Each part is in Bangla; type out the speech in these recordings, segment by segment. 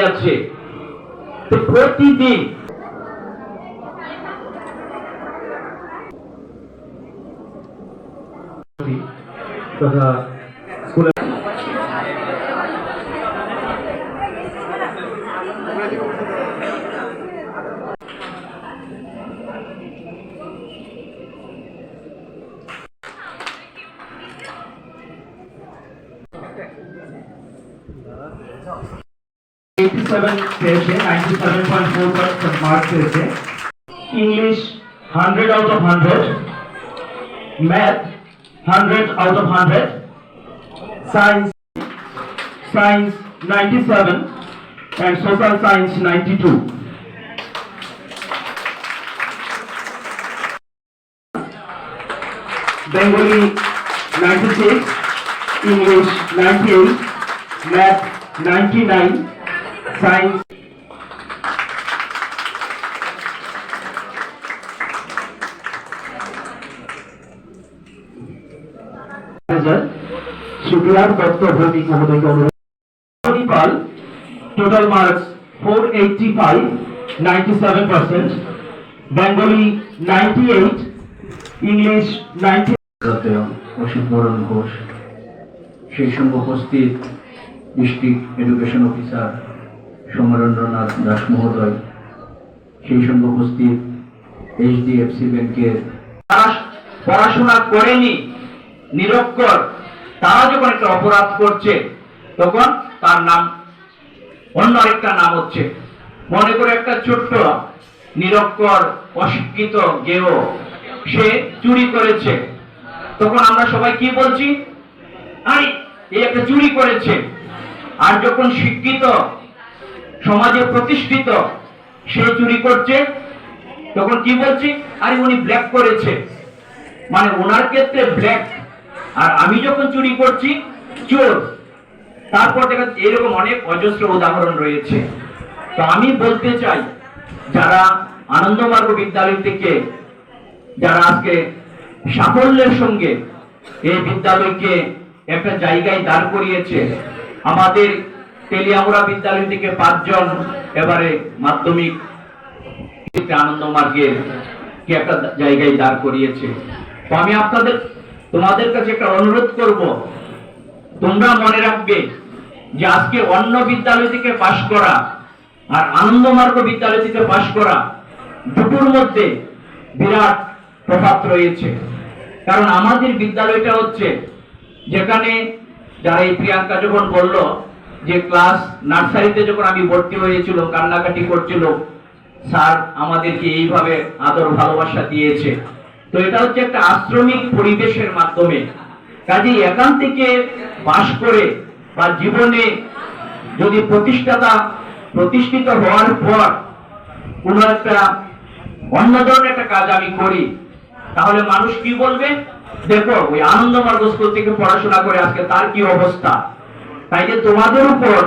আছে প্রতিদিন তথা স্কুলে marks English 100 out of 100, Math 100 out of 100, Science 97, and Social Science 92. Bengali 96, English 98, Math 99, Science Shuklar Dr. Rwng total marks 485, 97%, Bengali 98, English 90. অসিতমরণ Ghosh, সেই সঙ্গে উপস্থিত district education officer Samarendranath Das মহোদয়, সেই সঙ্গে উপস্থিত এইচডিএফসি ব্যাংকের পড়াশোনা করেনি নিরক্ষর, তারা যখন একটা অপরাধ করছে তখন তার নাম অন্য আরেকটা নাম হচ্ছে। মনে করে একটা ছোট্ট নিরক্ষর অশিক্ষিত গেও সে চুরি করেছে, তখন আমরা সবাই কি বলছি, আরে এই একটা চুরি করেছে। আর যখন শিক্ষিত সমাজে প্রতিষ্ঠিত সে চুরি করছে তখন কি বলছি, আরে উনি ব্ল্যাক করেছে, মানে ওনার ক্ষেত্রে ব্ল্যাক, আর আমি যখন চুরি করছি চোর। তারপর দেখা এরকম অনেক অজস্র উদাহরণ রয়েছে। তো আমি বলতে চাই, যারা আনন্দমার্গ বিদ্যালয় থেকে যারা আজকে সাফল্যের সঙ্গে এই বিদ্যালয়কে একটা জায়গায় দাঁড় করিয়েছে, আমাদের তেলিয়ামুড়া বিদ্যালয় থেকে 5 জন এবারে মাধ্যমিক আনন্দমার্গের কে একটা জায়গায় দাঁড় করিয়েছে। তো আমি তোমাদের কাছে একটা অনুরোধ করব, তোমরা মনে রাখবে যে আজকে অন্য বিদ্যালয় থেকে পাশ করা আর আনন্দমার্গ বিদ্যালয় থেকে পাশ করা দুটোর মধ্যে বিরাট তফাৎ রয়েছে। কারণ আমাদের বিদ্যালয়টা হচ্ছে যেখানে, যারা এই প্রিয়াঙ্কা যখন বলল যে ক্লাস নার্সারিতে যখন আমি ভর্তি হয়েছিল কান্নাকাটি করছিল, স্যার আমাদেরকে এইভাবে আদর ভালোবাসা দিয়েছে। তো এটা হচ্ছে একটা আশ্রমিক পরিবেশের মাধ্যমে। কাজেই এখান থেকে পাশ করে বা জীবনে যদি প্রতিষ্ঠিত হওয়ার পর কোন একটা অন্য ধরনের একটা কাজ আমি করি, তাহলে মানুষ কি বলবে, দেখো ওই আনন্দমার্গ স্কুল থেকে পড়াশোনা করে আজকে তার কি অবস্থা। তাই যে তোমাদের উপর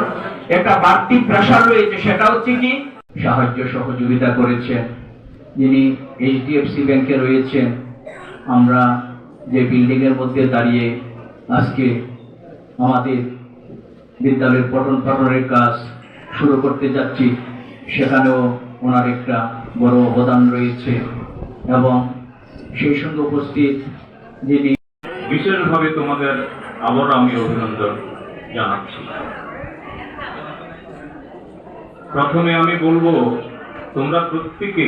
একটা বাড়তি প্রেশার রয়েছে, সেটা হচ্ছে কি সাহায্য সহযোগিতা করেছেন যিনি এইচডিএফসি ব্যাংকে রয়েছেন। আমরা যে বিল্ডিং এর মধ্যে দাঁড়িয়ে আজকে আমাদের বিদ্যালয়ের পঠন পাঠনের কাজ শুরু করতে যাচ্ছি, সেখানেও ওনার একটা বড় অবদান রয়েছে। এবং সেই সঙ্গে উপস্থিত যিনি বিশেষভাবে তোমাদের আবারও আমি অভিনন্দন জানাচ্ছি। প্রথমে আমি বলবো, তোমরা প্রত্যেকে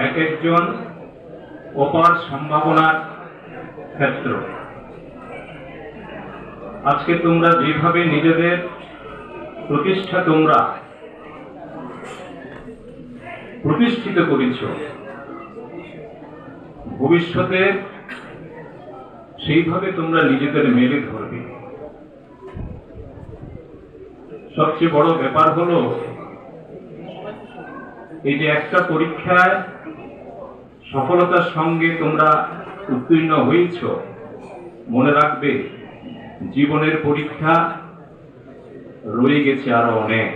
এক একজন অপার সম্ভাবনার ক্ষেত্র। আজকে তোমরা যেভাবে নিজেদের প্রতিষ্ঠা তোমরা প্রতিষ্ঠিত করেছ, ভবিষ্যতে সেইভাবে তোমরা নিজেদের মেলে ধরবে। সবচেয়ে বড় ব্যাপার হলো এই যে একটা পরীক্ষায় সফলতার সঙ্গে তোমরা উত্তীর্ণ হয়েছ, মনে রাখবে জীবনের পরীক্ষা রয়ে গেছে আরো অনেক।